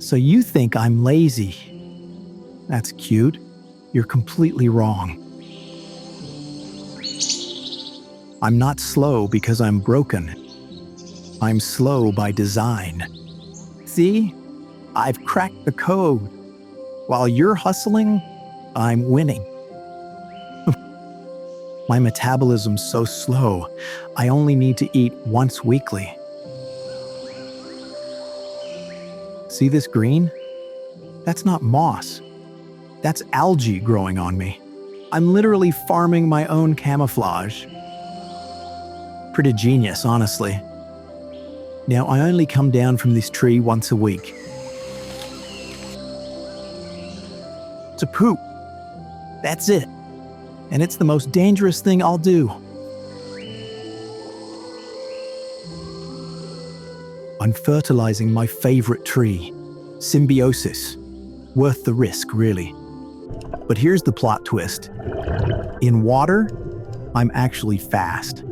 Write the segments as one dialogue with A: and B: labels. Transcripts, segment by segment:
A: So you think I'm lazy. That's cute. You're completely wrong. I'm not slow because I'm broken. I'm slow by design. See? I've cracked the code. While you're hustling, I'm winning. My metabolism's so slow, I only need to eat once weekly. See this green? That's not moss. That's algae growing on me. I'm literally farming my own camouflage. Pretty genius, honestly. Now, I only come down from this tree once a week. To poop. That's it. And it's the most dangerous thing I'll do. I'm fertilizing my favorite tree. Symbiosis. Worth the risk, really. But here's the plot twist. In water, I'm actually fast.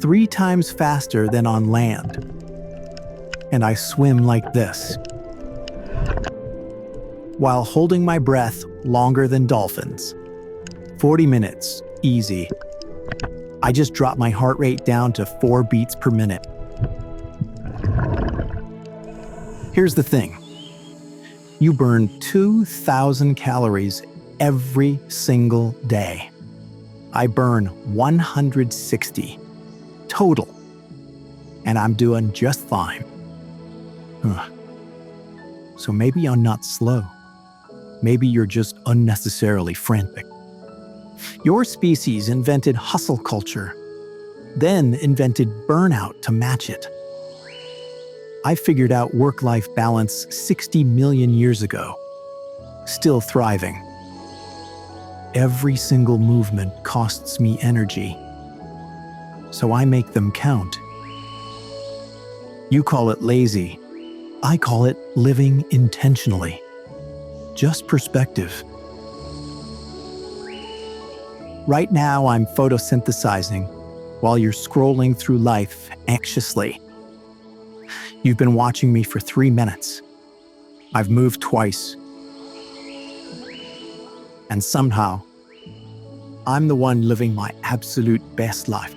A: 3 times faster than on land. And I swim like this, while holding my breath longer than dolphins. 40 minutes, easy. I just dropped my heart rate down to 4 beats per minute. Here's the thing. You burn 2,000 calories every single day. I burn 160 total, and I'm doing just fine. So maybe I'm not slow. Maybe you're just unnecessarily frantic. Your species invented hustle culture, then invented burnout to match it. I figured out work-life balance 60 million years ago, still thriving. Every single movement costs me energy, so I make them count. You call it lazy. I call it living intentionally. Just perspective. Right now, I'm photosynthesizing while you're scrolling through life anxiously. You've been watching me for 3 minutes. I've moved twice. And somehow, I'm the one living my absolute best life.